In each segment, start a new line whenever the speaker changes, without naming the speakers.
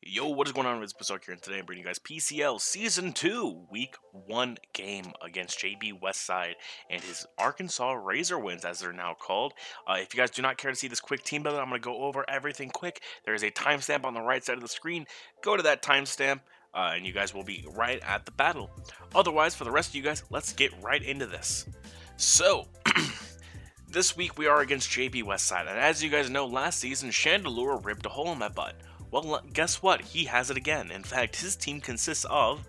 Yo, what is going on? It's ItzSawk here, and today I'm bringing you guys PCL Season 2, Week 1 game against SouthWestSide and his Arkansas Razorwinds, as they're now called. If you guys do not care to see this quick team builder, I'm going to go over everything quick. There is a timestamp on the right side of the screen. Go to that timestamp, and you guys will be right at the battle. Otherwise, for the rest of you guys, let's get right into this. So, this week we are against SouthWestSide, and as you guys know, last season, Chandelure ripped a hole in my butt. Well, guess what? He has it again. In fact, his team consists of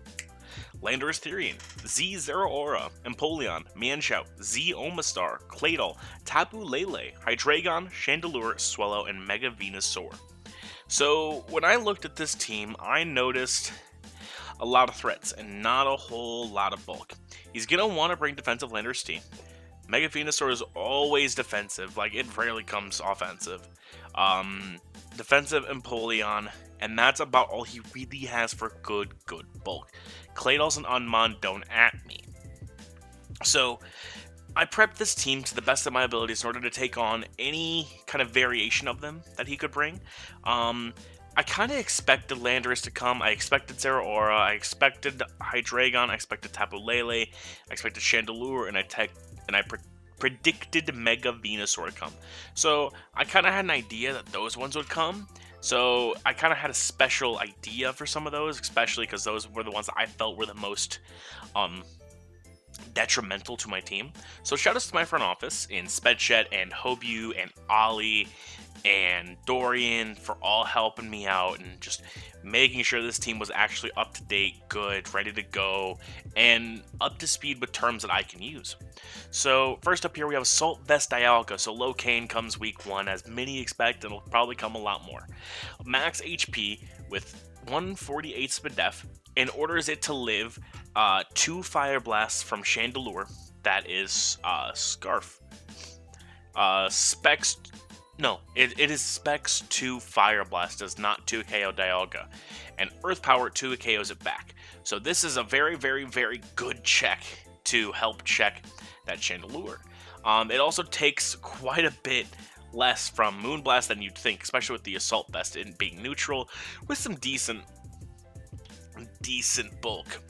Landorus Therian, Z Zero Aura, Empoleon, Mienshao, Z Omastar, Claydol, Tapu Lele, Hydreigon, Chandelure, Swallow, and Mega Venusaur. So, when I looked at this team, I noticed a lot of threats and not a whole lot of bulk. He's going to want to bring defensive Landorus team. Mega Venusaur is always defensive, like it rarely comes offensive. Defensive Empoleon, and that's about all he really has for good bulk. Claydol's and Unmon don't at me. So, I prepped this team to the best of my abilities in order to take on any kind of variation of them that he could bring. I kind of expected Landorus to come. I expected Zeraora. I expected Hydreigon. I expected Tapu Lele. I expected Chandelure, and I predicted Mega Venusaur to come. So I kind of had an idea that those ones would come. So I kind of had a special idea for some of those, especially because those were the ones that I felt were the most detrimental to my team. So shout outs to my front office in Spedshed and Hobu and Ollie and Dorian for all helping me out and just making sure this team was actually up to date, good, ready to go, and up to speed with terms that I can use. So first up here we have SouthWestSide Dialga. So Locaine comes week 1, as many expect, and it'll probably come a lot more. Max HP with 148 speed def, and orders it to live 2 Fire Blasts from Chandelure. That is Scarf. It is Specs 2 Fire Blast, does not 2 KO Dialga. And Earth Power 2 KOs it back. So this is a very, very, very good check to help check that Chandelure. It also takes quite a bit less from Moonblast than you'd think, especially with the Assault Vest in being neutral, with some decent bulk.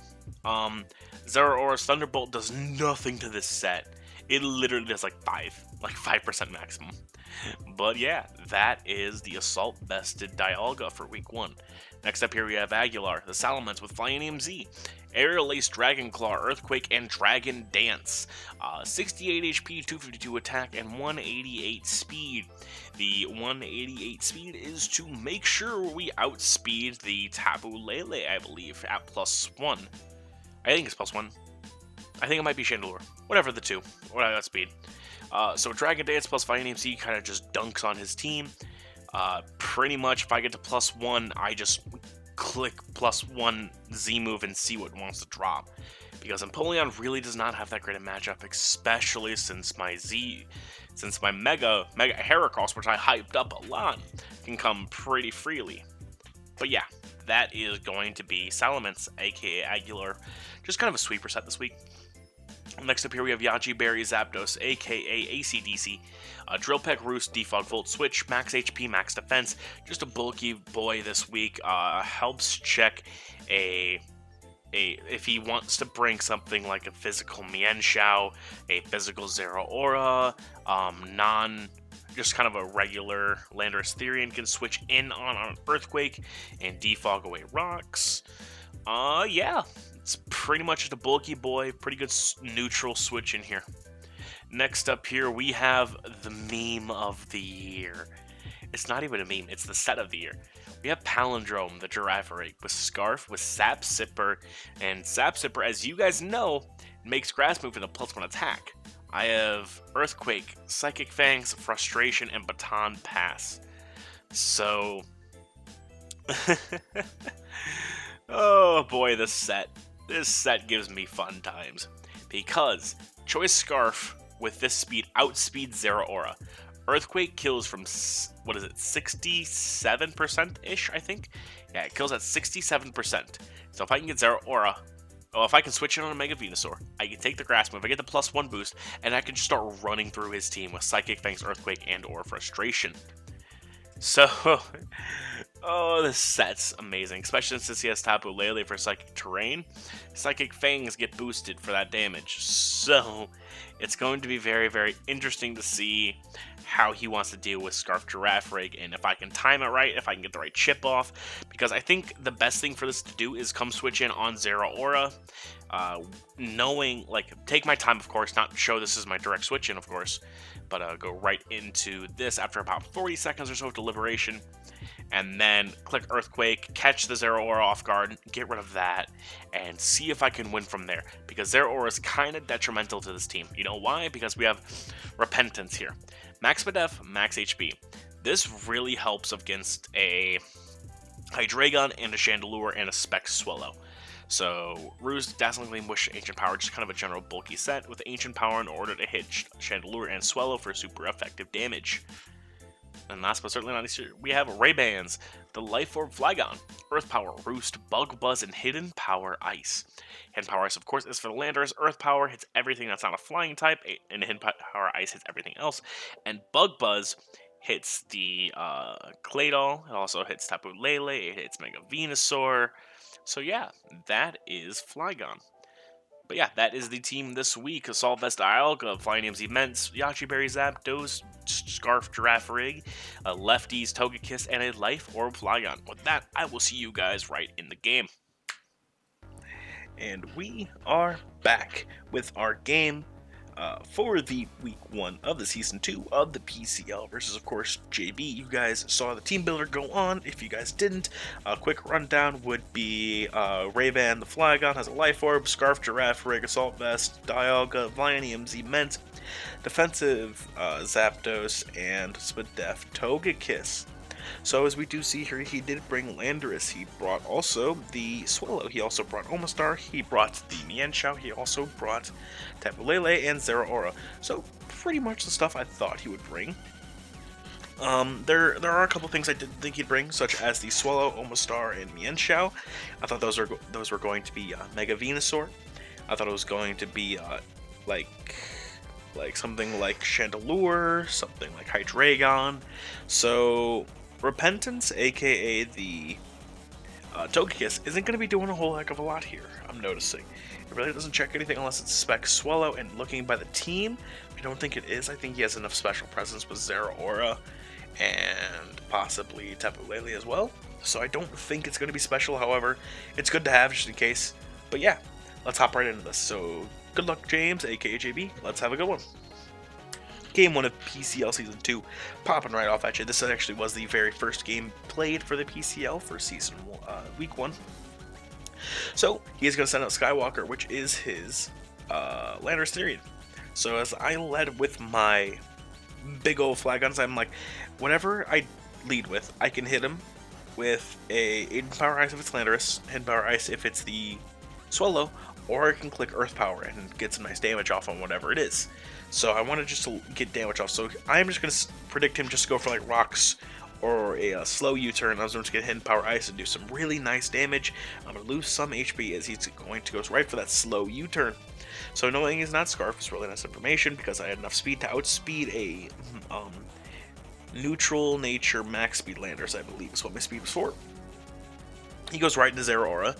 Zeraora's Thunderbolt does nothing to this set. It literally does like 5% maximum. But yeah, that is the Assault Vested Dialga for week 1. Next up here we have Aguilar, the Salamence with Flyinium Z, Aerial Ace, Dragon Claw, Earthquake, and Dragon Dance. 68 HP, 252 attack, and 188 speed. The 188 speed is to make sure we outspeed the Tapu Lele, I believe, at +1. I think it's +1. I think it might be Chandelure. Whatever the two. Whatever that speed. So Dragon Dance plus Flyinium Z kind of just dunks on his team. Pretty much, if I get to +1, I just click +1 Z move and see what wants to drop. Because Empoleon really does not have that great a matchup, especially since my Mega Heracross, which I hyped up a lot, can come pretty freely. But yeah, that is going to be Salamence, aka Aguilar. Just kind of a sweeper set this week. Next up here we have Yachi Berry Zapdos, aka ACDC, Drill Peck Roost, Defog Volt Switch, Max HP, Max Defense, just a bulky boy this week, helps check if he wants to bring something like a physical Mienshao, a physical Zeraora, just kind of a regular Landorus Therian can switch in on an Earthquake and defog away rocks. Yeah, it's pretty much just a bulky boy, pretty good neutral switch in here. Next up here, we have the meme of the year. It's not even a meme, it's the set of the year. We have Palindrome, the Giraffe with Scarf, with Sap Sipper, and Sap Sipper, as you guys know, makes Grass Move with a +1 attack. I have Earthquake, Psychic Fangs, Frustration, and Baton Pass. So, oh boy, this set gives me fun times. Because Choice Scarf with this speed outspeeds Zeraora. Earthquake kills from, 67%-ish, I think? Yeah, it kills at 67%. So if I can get Zeraora, if I can switch in on a Mega Venusaur, I can take the Grass Move, I get the +1 boost, and I can just start running through his team with Psychic Fangs, Earthquake, and or Frustration. So, Oh, this set's amazing, especially since he has Tapu Lele for Psychic Terrain. Psychic Fangs get boosted for that damage, so it's going to be very, very interesting to see how he wants to deal with Scarf Giraffe Rig, and if I can time it right, if I can get the right chip off, because I think the best thing for this to do is come switch in on Zeraora, knowing, like, take my time, of course, not show this is my direct switch in, of course, but go right into this after about 40 seconds or so of deliberation, and then click Earthquake, catch the Zeraora off guard, get rid of that, and see if I can win from there. Because Zeraora is kind of detrimental to this team. You know why? Because we have Repentance here. Max Def, Max HP. This really helps against a Hydreigon and a Chandelure and a Spec Swallow. So, Ruse, Dazzling Gleam, Wish, Ancient Power, just kind of a general bulky set with Ancient Power in order to hit Chandelure and Swallow for super effective damage. And last but certainly not least, we have Ray-Bans, the Life Orb Flygon, Earth Power, Roost, Bug Buzz, and Hidden Power Ice. Hidden Power Ice, of course, is for the Landers. Earth Power hits everything that's not a flying type, and Hidden Power Ice hits everything else. And Bug Buzz hits the Claydol, it also hits Tapu Lele, it hits Mega Venusaur. So yeah, that is Flygon. But yeah, that is the team this week. SouthWestSide, Dialga, Flying Names Immense, Yachi Berry Zapdos, Scarf Giraffe Rig, Lefties, Togekiss, and a Life Orb Flygon. With that, I will see you guys right in the game. And we are back with our game for the week 1 of the season 2 of the PCL versus, of course, JB. You guys saw the team builder go on. If you guys didn't, a quick rundown would be Ray-Ban the Flygon has a Life Orb, Scarf Giraffe Rig, Assault Vest, Dialga, Vlyanium Zement, Defensive Zapdos, and Spadef Togekiss. So as we do see here, he did bring Landorus. He brought also the Swallow. He also brought Omastar. He brought the Mienshao. He also brought Tapu Lele and Zeraora. So pretty much the stuff I thought he would bring. There are a couple things I didn't think he'd bring, such as the Swallow, Omastar, and Mienshao. I thought those were going to be Mega Venusaur. I thought it was going to be like something like Chandelure, something like Hydreigon. So Repentance, aka the Togekiss, isn't going to be doing a whole heck of a lot here, I'm noticing. It really doesn't check anything unless it's Spec Swallow, and looking by the team, I don't think it is. I think he has enough special presence with Zeraora and possibly Tapu Lele as well. So I don't think it's going to be special, however, it's good to have just in case. But yeah, let's hop right into this. So good luck, James, aka JB. Let's have a good one. Game 1 of PCL Season 2, popping right off at you. This actually was the very first game played for the PCL for Week 1. So, he is going to send out Skywalker, which is his Landorus Therian. So, as I led with my big old Flygons, I'm like, whatever I lead with, I can hit him with a Hidden Power Ice if it's Landorus, Hidden Power Ice if it's the Swallow, or I can click Earth Power and get some nice damage off on whatever it is. So I wanted just to get damage off. So I'm just going to predict him just to go for like rocks or a slow U-turn. I was going to get Hidden Power Ice and do some really nice damage. I'm going to lose some HP as he's going to go right for that slow U-turn. So knowing he's not Scarf is really nice information because I had enough speed to outspeed a neutral nature max speed Landorus, I believe is what my speed was for. He goes right into Zeraora,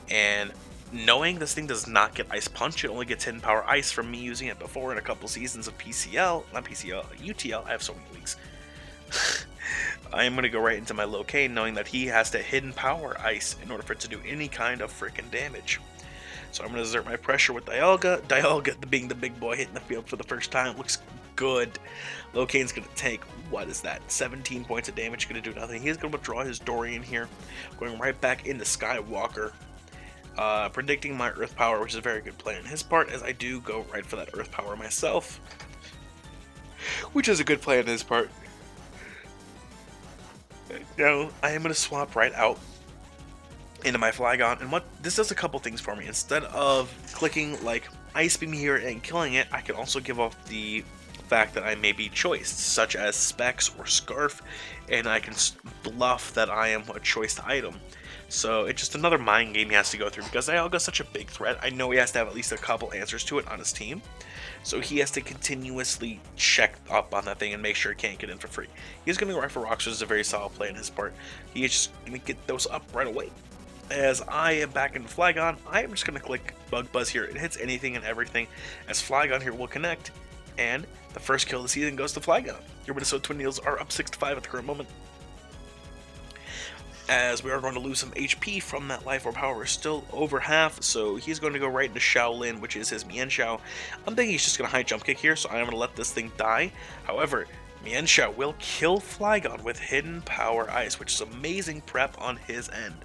and knowing this thing does not get Ice Punch, it only gets Hidden Power Ice from me using it before in a couple seasons of PCL, not PCL, UTL, I have so many leagues. I am going to go right into my Locane knowing that he has to Hidden Power Ice in order for it to do any kind of freaking damage. So I'm going to exert my pressure with Dialga. Dialga, being the big boy, hitting the field for the first time, looks good. Locane's going to take, what is that, 17 points of damage, going to do nothing. He's going to withdraw his Dorian here, going right back into Skywalker. Predicting my Earth Power, which is a very good play on his part, as I do go right for that Earth Power myself, which is a good play on his part. Now, I am going to swap right out into my Flygon, and what this does a couple things for me. Instead of clicking like Ice Beam here and killing it, I can also give off the fact that I may be choiced, such as Specs or Scarf, and I can bluff that I am a choiced item. So it's just another mind game he has to go through, because Dialga's such a big threat. I know he has to have at least a couple answers to it on his team. So he has to continuously check up on that thing and make sure it can't get in for free. He's going to go right for rocks, which is a very solid play on his part. He is just going to get those up right away. As I am back into Flygon, I am just going to click Bug Buzz here. It hits anything and everything, as Flygon here will connect. And the first kill of the season goes to Flygon. Your Minnesota Twineedles are up 6-5 at the current moment, as we are going to lose some HP from that life orb. However, still over half, so he's going to go right into Shaolin, which is his Mienshao. I'm thinking he's just going to high jump kick here, so I'm going to let this thing die. However, Mienshao will kill Flygon with Hidden Power Ice, which is amazing prep on his end.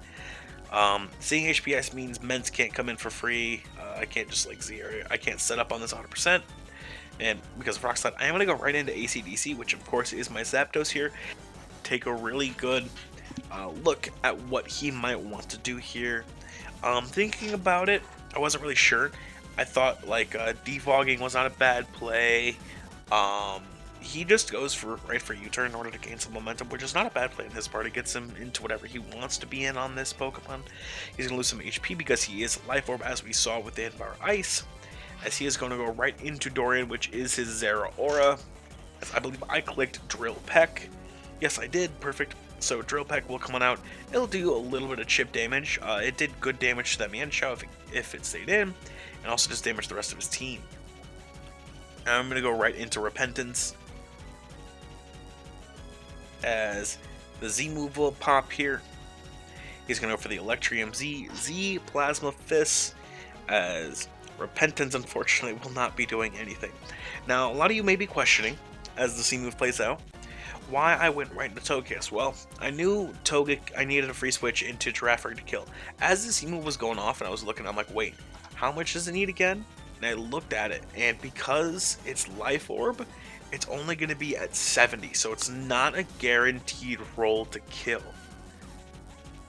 Seeing HP Ice means Ments can't come in for free. I can't just like zero. I can't set up on this 100%. And because of Rock Slide, I am going to go right into ACDC, which of course is my Zapdos here. Take a really good look at what he might want to do here. Thinking about it, I wasn't really sure. I thought like defogging was not a bad play. He just goes right for U-turn in order to gain some momentum, which is not a bad play on his part. It gets him into whatever he wants to be in on this Pokemon. He's going to lose some HP because he is Life Orb, as we saw with the Hidden Power Ice, as he is going to go right into Dorian, which is his Zeraora. As I believe I clicked Drill Peck. Yes, I did. Perfect. So Drill Peck will come on out. It'll do a little bit of chip damage. It did good damage to that Mienshao if it stayed in, and also just damage the rest of his team. Now I'm going to go right into Repentance, as the Z move will pop here. He's going to go for the Electrium Z Plasma Fist, as Repentance unfortunately will not be doing anything. Now a lot of you may be questioning, as the Z move plays out, why I went right into Togekiss. Well, I knew I needed a free switch into Giraffe to kill. As the Z move was going off and I was looking, I'm like, wait, how much does it need again? And I looked at it, and because it's Life Orb, it's only going to be at 70, so it's not a guaranteed roll to kill.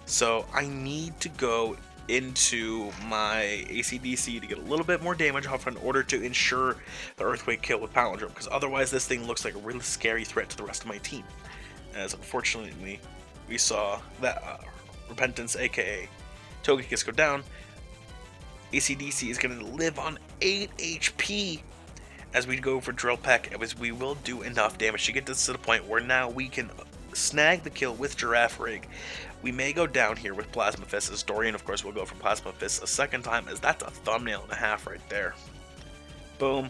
So I need to go into my ACDC to get a little bit more damage off in order to ensure the Earthquake kill with Palindrome, because otherwise this thing looks like a really scary threat to the rest of my team. As unfortunately we saw that Repentance, aka Togekiss, go down. ACDC is going to live on 8 HP as we go for Drill Peck, as we will do enough damage to get this to the point where now we can snag the kill with Giraffe Rig. We may go down here with Plasma Fist, as Dorian of course will go for Plasma Fist a second time, as that's a thumbnail and a half right there. Boom.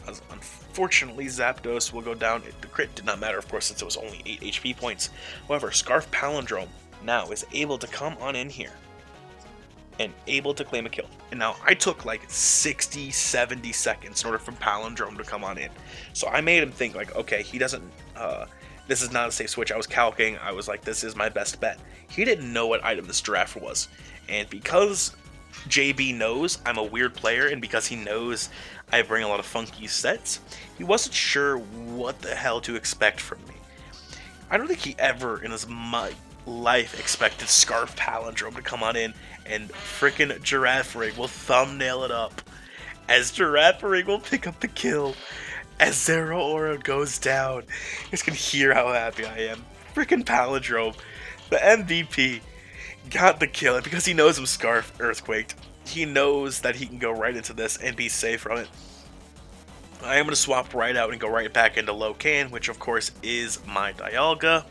As unfortunately Zapdos will go down. The crit did not matter, of course, since it was only 8 HP points. However, Scarf Palindrome now is able to come on in here and able to claim a kill. And now I took like 60-70 seconds in order for Palindrome to come on in. So I made him think like, okay, he doesn't, this is not a safe switch. I was calculating, I was like, this is my best bet. He didn't know what item this Giraffe was. And because JB knows I'm a weird player, and because he knows I bring a lot of funky sets, he wasn't sure what the hell to expect from me. I don't think he ever in his life expected Scarf Palindrome to come on in, and frickin' Giraffe Rig will thumbnail it up, as Giraffe Rig will pick up the kill as Zeraora goes down. You guys can hear how happy I am. Frickin' Palindrome, the MVP, got the kill, and because he knows I'm Scarf Earthquaked, he knows that he can go right into this and be safe from it. I am going to swap right out and go right back into Locan, which of course is my Dialga,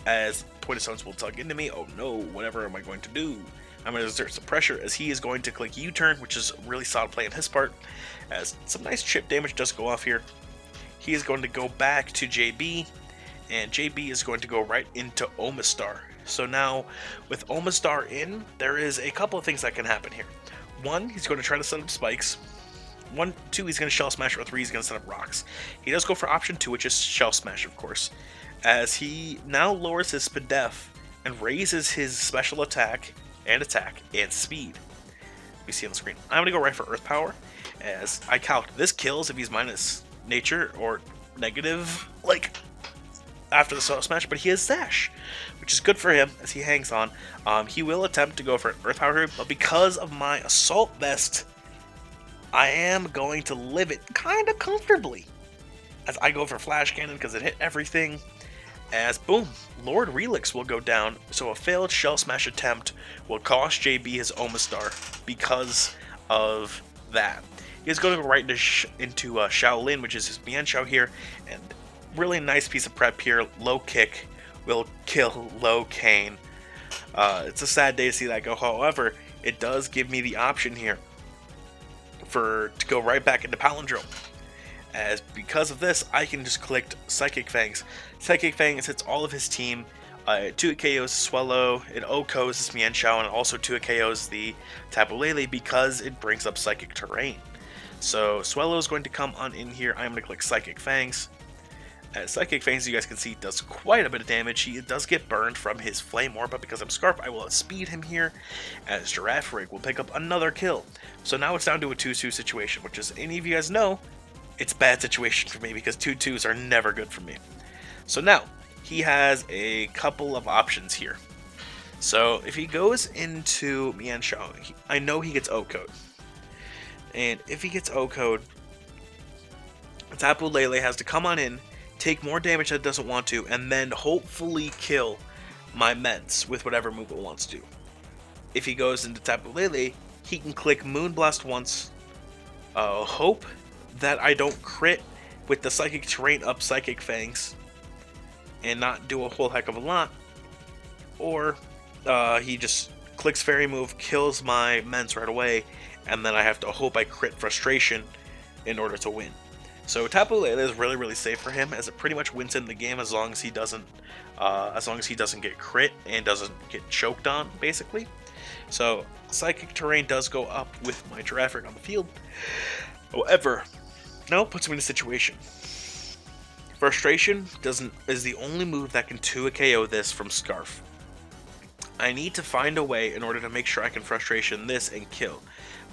as Poison Stones will tug into me. Oh no, whatever am I going to do? I'm going to exert some pressure, as he is going to click U-turn, which is a really solid play on his part, as some nice chip damage does go off here. He is going to go back to JB, and JB is going to go right into Omastar. So now, with Omastar in, there is a couple of things that can happen here. 1, he's going to try to set up spikes. 2, he's going to Shell Smash, or 3, he's going to set up rocks. He does go for option 2, which is Shell Smash, of course, as he now lowers his Spadef and raises his special attack and speed. We see on the screen. I'm going to go right for Earth Power, as I calc this kills if he's minus nature or negative, like after the Shell Smash, but he has Sash, which is good for him as he hangs on. He will attempt to go for Earth Power here, but because of my Assault Vest, I am going to live it kind of comfortably as I go for Flash Cannon because it hit everything. As boom, Lord Relix will go down, so a failed Shell Smash attempt will cost JB his Omastar because of that. He's going to go right into Shaolin, which is his Mienshao here, and really nice piece of prep here. Low kick will kill Low Kane. It's a sad day to see that go. However, it does give me the option here to go right back into Palindrome. As because of this, I can just click Psychic Fangs. Psychic Fangs hits all of his team. 2 KOs Swellow, it OHKOs his Mienshao, and also 2 KOs the Tapu Lele because it brings up Psychic Terrain. So Swellow is going to come on in here. I'm going to click Psychic Fangs. As Psychic Fangs, you guys can see, does quite a bit of damage. He does get burned from his Flame Orb, but because I'm Scarf, I will outspeed him here. As Giraffe Rig will pick up another kill. So now it's down to a 2-2 situation, which, as any of you guys know, it's a bad situation for me because 2-2s are never good for me. So now, he has a couple of options here. So if he goes into Mienshao, I know he gets OHKO'd. And if he gets OHKO'd, Tapu Lele has to come on in, take more damage that it doesn't want to, and then hopefully kill my Ments with whatever move it wants to. If he goes into Tapu Lele, he can click Moonblast once, hope that I don't crit with the Psychic Terrain up Psychic Fangs and not do a whole heck of a lot, or he just clicks Fairy Move, kills my Ments right away, and then I have to hope I crit Frustration in order to win. So Tapu Lele is really, really safe for him, as it pretty much wins in the game as long as he doesn't get crit and doesn't get choked on, basically. So Psychic Terrain does go up with my Giraffe Rig on the field. However, now it puts me in a situation. Frustration is the only move that can 2 KO this from Scarf. I need to find a way in order to make sure I can Frustration this and kill.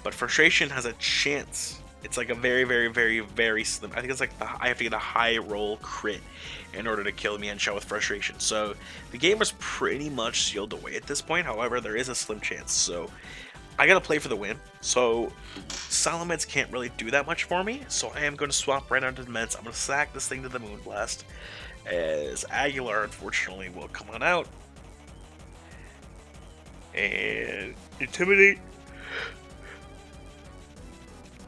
But Frustration has a chance. It's like a very, very, very, very slim. I think it's like I have to get a high roll crit in order to kill Mienshao with Frustration. So the game is pretty much sealed away at this point. However, there is a slim chance. So I gotta play for the win. So Salamence can't really do that much for me. So I am going to swap right onto the Ments. I'm going to sack this thing to the Moonblast. As Aguilar, unfortunately, will come on out. And Intimidate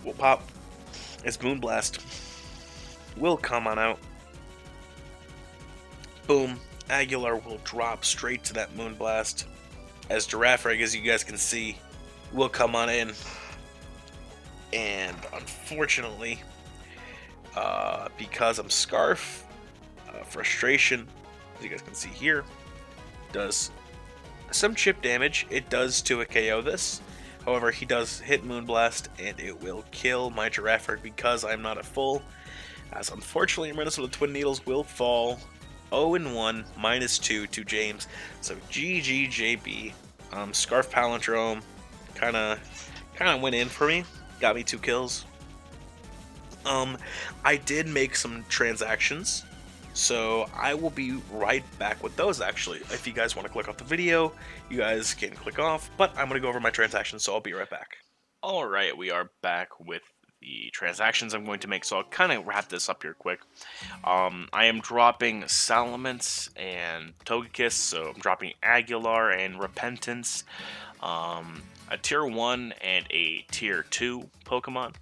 will pop as Moonblast will come on out. Boom. Aguilar will drop straight to that Moonblast. As Giraffe Rig, as you guys can see, will come on in. And unfortunately, because I'm Scarf, Frustration, as you guys can see here, does some chip damage. It does to a KO this. However, he does hit Moonblast, and it will kill my Giraffe Rig because I'm not at full. As unfortunately, Minnesota Twineedles will fall 0-1, -2 to James. So GGJB. Scarf Palindrome kind of went in for me. Got me 2 kills. I did make some transactions, so I will be right back with those. Actually, if you guys want to click off the video, you guys can click off, but I'm going to go over my transactions, so I'll be right back. Alright, we are back with the transactions I'm going to make, so I'll kind of wrap this up here quick. I am dropping Salamence and Togekiss, so I'm dropping Aguilar and Repentance, a tier 1 and a tier 2 Pokemon.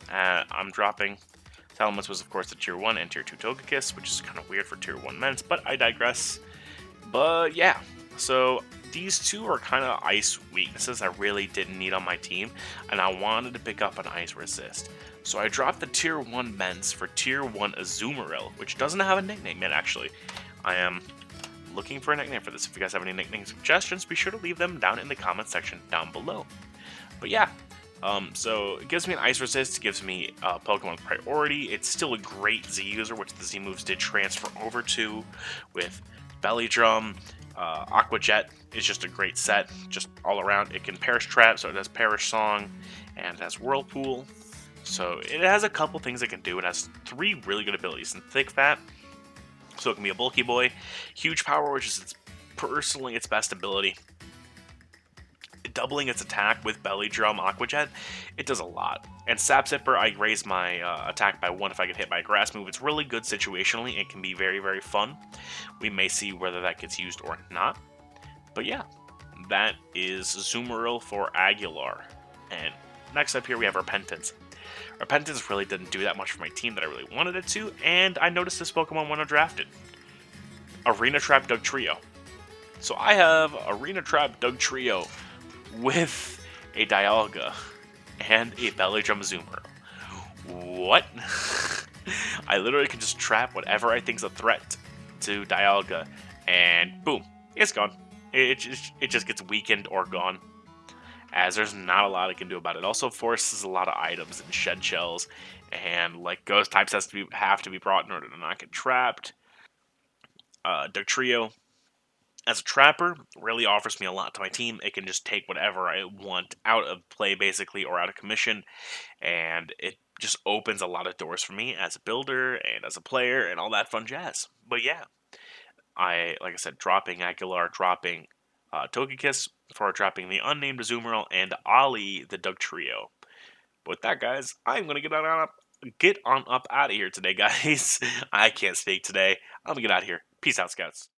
I'm dropping Salamence was, of course, the tier 1 and tier 2 Togekiss, which is kind of weird for tier 1 Ments, but I digress. But yeah, so these two are kind of ice weaknesses I really didn't need on my team, and I wanted to pick up an ice resist. So I dropped the tier 1 Ments for tier 1 Azumarill, which doesn't have a nickname yet, actually. I am looking for a nickname for this. If you guys have any nickname suggestions, be sure to leave them down in the comment section down below. But yeah. So it gives me an Ice Resist, it gives me Pokemon Priority. It's still a great Z user, which the Z moves did transfer over to with Belly Drum. Aqua Jet is just a great set, just all around. It can Perish Trap, so it has Perish Song, and it has Whirlpool. So it has a couple things it can do. It has 3 really good abilities. And Thick Fat, so it can be a bulky boy. Huge Power, which is personally its best ability. It doubling its attack with Belly Drum Aqua Jet, it does a lot. And Sap Zipper, I raise my attack by 1 if I get hit by a grass move. It's really good situationally. It can be very, very fun. We may see whether that gets used or not. But yeah, that is Azumarill for Aguilar. And next up here we have Repentance. Repentance really didn't do that much for my team that I really wanted it to, and I noticed this Pokemon when I drafted. Arena Trap Dugtrio. So I have Arena Trap Dugtrio with a Dialga and a Belly Drum Azumarill. What? I literally can just trap whatever I think is a threat to Dialga, and boom, it's gone. It just gets weakened or gone, as there's not a lot I can do about it. It also forces a lot of items and shed shells, and like ghost types have to be brought in order to not get trapped. Dugtrio, as a trapper, really offers me a lot to my team. It can just take whatever I want out of play, basically, or out of commission, and it just opens a lot of doors for me as a builder and as a player and all that fun jazz. But yeah, like I said, dropping Aguilar, dropping Togekiss for dropping the unnamed Azumarill, and Ollie the Dugtrio. But with that, guys, I'm going to get on up out of here today, guys. I can't speak today. I'm going to get out of here. Peace out, Scouts.